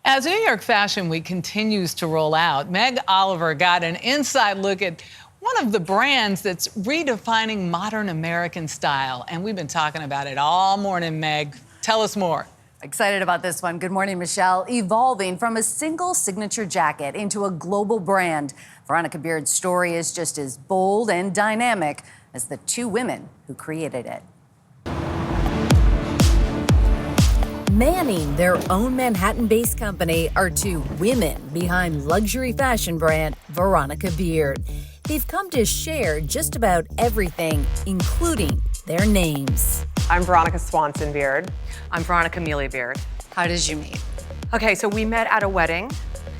As New York Fashion Week continues to roll out, Meg Oliver got an inside look at one of the brands that's redefining modern American style. And we've been talking about it all morning, Meg. Tell us more. Excited about this one. Good morning, Michelle. Evolving from a single signature jacket into a global brand, Veronica Beard's story is just as bold and dynamic as the two women who created it. Manning their own Manhattan-based company are two women behind luxury fashion brand Veronica Beard. They've come to share just about everything, including their names. I'm Veronica Swanson Beard. I'm Veronica Beard. How did you meet? Okay, so we met at a wedding,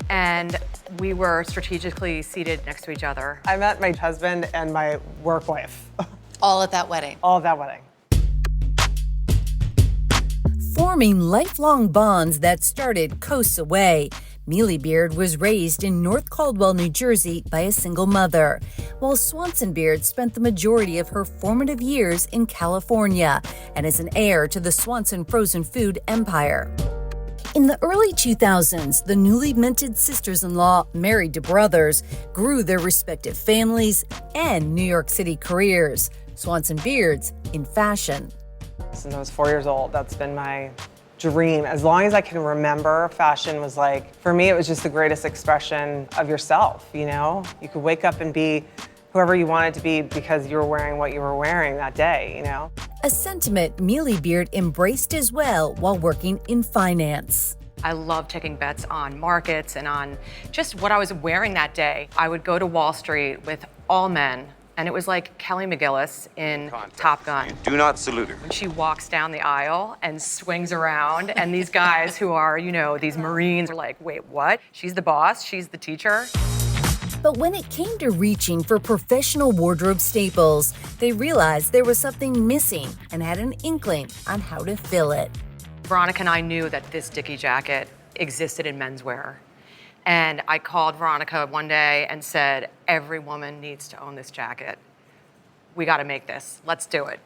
and we were strategically seated next to each other. I met my husband and my work wife. All at that wedding? All at that wedding. Forming lifelong bonds that started coasts away. Mealy Beard was raised in North Caldwell, New Jersey by a single mother, while Swanson Beard spent the majority of her formative years in California and is an heir to the Swanson frozen food empire. In the early 2000s, the newly minted sisters-in-law, married to brothers, grew their respective families and New York City careers. Swanson Beard's in fashion. Since I was 4 years old, that's been my dream. As long as I can remember, fashion was like, for me, it was just the greatest expression of yourself, you know? You could wake up and be whoever you wanted to be because you were wearing what you were wearing that day, you know? A sentiment Mealy Beard embraced as well while working in finance. I love taking bets on markets and on just what I was wearing that day. I would go to Wall Street with all men, and it was like Kelly McGillis in Top Gun. You do not salute her. When she walks down the aisle and swings around, and these guys who are, you know, these Marines are like, wait, what? She's the boss? She's the teacher? But when it came to reaching for professional wardrobe staples, they realized there was something missing and had an inkling on how to fill it. Veronica and I knew that this Dickie jacket existed in menswear. And I called Veronica one day and said, every woman needs to own this jacket. We gotta make this, let's do it.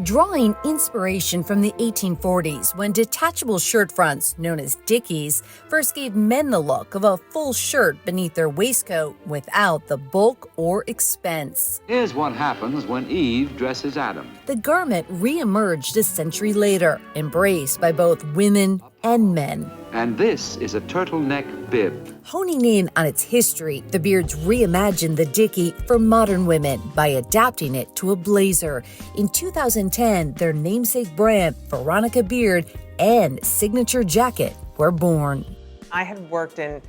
Drawing inspiration from the 1840s, when detachable shirt fronts, known as Dickies, first gave men the look of a full shirt beneath their waistcoat without the bulk or expense. Here's what happens when Eve dresses Adam. The garment re-emerged a century later, embraced by both women and men. And this is a turtleneck bib. Honing in on its history, the Beards reimagined the Dickie for modern women by adapting it to a blazer. In 2010, their namesake brand, Veronica Beard, and signature jacket were born. I had worked in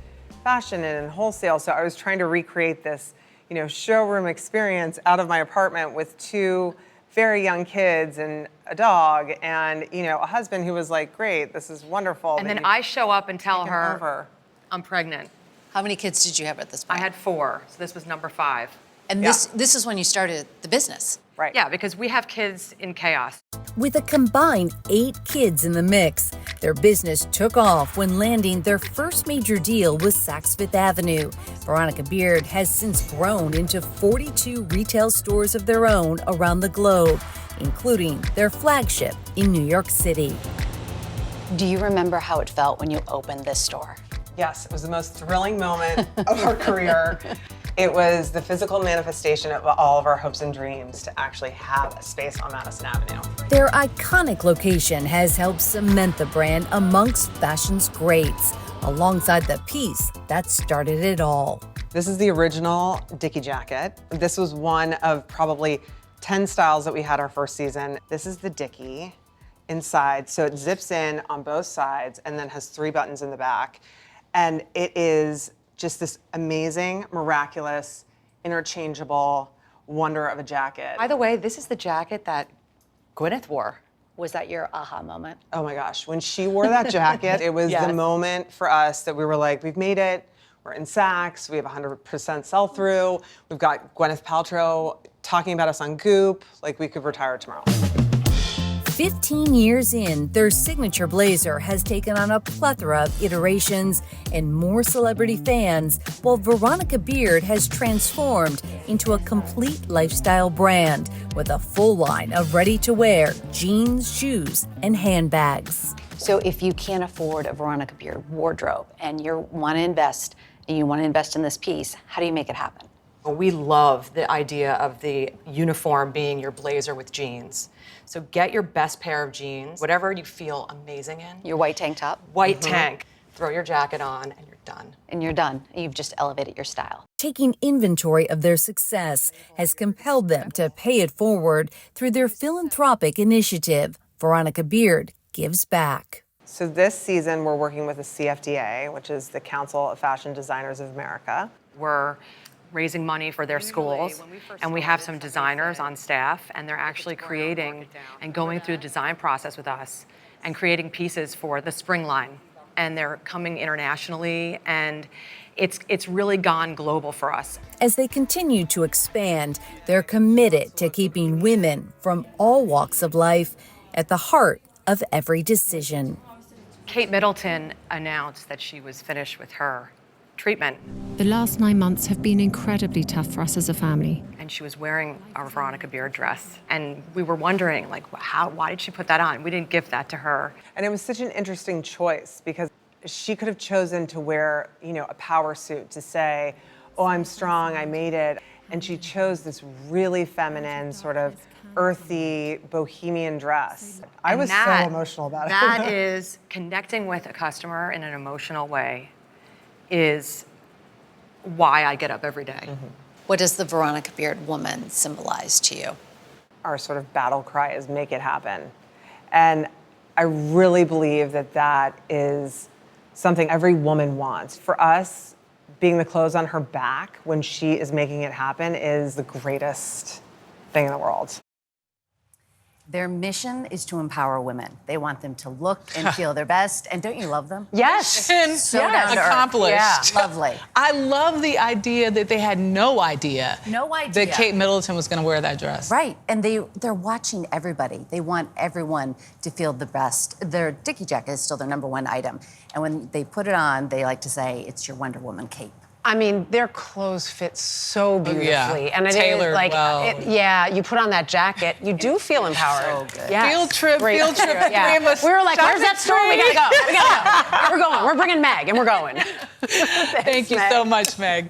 fashion and in wholesale, so I was trying to recreate this, you know, showroom experience out of my apartment with two very young kids and a dog and, you know, a husband who was like, great, this is wonderful. And then I show up and tell her, I'm pregnant. How many kids did you have at this point? I had 4, so this was number 5. And this is when you started the business? Right. Yeah, because we have kids in chaos. With a combined 8 kids in the mix, their business took off when landing their first major deal with Saks Fifth Avenue. Veronica Beard has since grown into 42 retail stores of their own around the globe, including their flagship in New York City. Do you remember how it felt when you opened this store? Yes, it was the most thrilling moment of our career. It was the physical manifestation of all of our hopes and dreams to actually have a space on Madison Avenue. Their iconic location has helped cement the brand amongst fashion's greats, alongside the piece that started it all. This is the original Dickie jacket. This was one of probably 10 styles that we had our first season. This is the Dickie inside, so it zips in on both sides and then has 3 buttons in the back. And it is just this amazing, miraculous, interchangeable wonder of a jacket. By the way, this is the jacket that Gwyneth wore. Was that your aha moment? Oh my gosh, when she wore that jacket, it was the moment for us that we were like, we've made it, we're in Saks, we have 100% sell-through, we've got Gwyneth Paltrow talking about us on Goop, like we could retire tomorrow. 15 years in, their signature blazer has taken on a plethora of iterations and more celebrity fans, while Veronica Beard has transformed into a complete lifestyle brand with a full line of ready-to-wear jeans, shoes, and handbags. So if you can't afford a Veronica Beard wardrobe and you want to invest in this piece, how do you make it happen? We love the idea of the uniform being your blazer with jeans. So get your best pair of jeans, whatever you feel amazing in. Your white tank top? White tank. Throw your jacket on and you're done. And you're done. You've just elevated your style. Taking inventory of their success has compelled them to pay it forward through their philanthropic initiative, Veronica Beard Gives Back. So this season, we're working with the CFDA, which is the Council of Fashion Designers of America. We're raising money for their schools, and we have some designers on staff, and they're actually creating and going through the design process with us and creating pieces for the spring line. And they're coming internationally, and it's really gone global for us. As they continue to expand, they're committed to keeping women from all walks of life at the heart of every decision. Kate Middleton announced that she was finished with her treatment. The last 9 months have been incredibly tough for us as a family. And she was wearing our Veronica Beard dress. And we were wondering, like, why did she put that on? We didn't gift that to her. And it was such an interesting choice because she could have chosen to wear, a power suit to say, oh, I'm strong, I made it. And she chose this really feminine, sort of earthy, bohemian dress. I was so emotional about it. That is connecting with a customer in an emotional way is why I get up every day. Mm-hmm. What does the Veronica Beard woman symbolize to you? Our sort of battle cry is make it happen. And I really believe that that is something every woman wants. For us, being the clothes on her back when she is making it happen is the greatest thing in the world. Their mission is to empower women. They want them to look and feel their best. And don't you love them? Yes. So down to earth. Accomplished. Yeah, lovely. I love the idea that they had no idea. No idea. That Kate Middleton was going to wear that dress. Right, and they're watching everybody. They want everyone to feel the best. Their Dickie jacket is still their #1 item. And when they put it on, they like to say, it's your Wonder Woman cape. I mean, their clothes fit so beautifully. Yeah. And I think, Tailored like, well. you put on that jacket, you do feel empowered. So good. Yes. Field trip. Yeah. Three of us. We were like, where's Chocolate that store? We tree. gotta go. We're going. We're bringing Meg, and we're going. Thank you so much, Meg.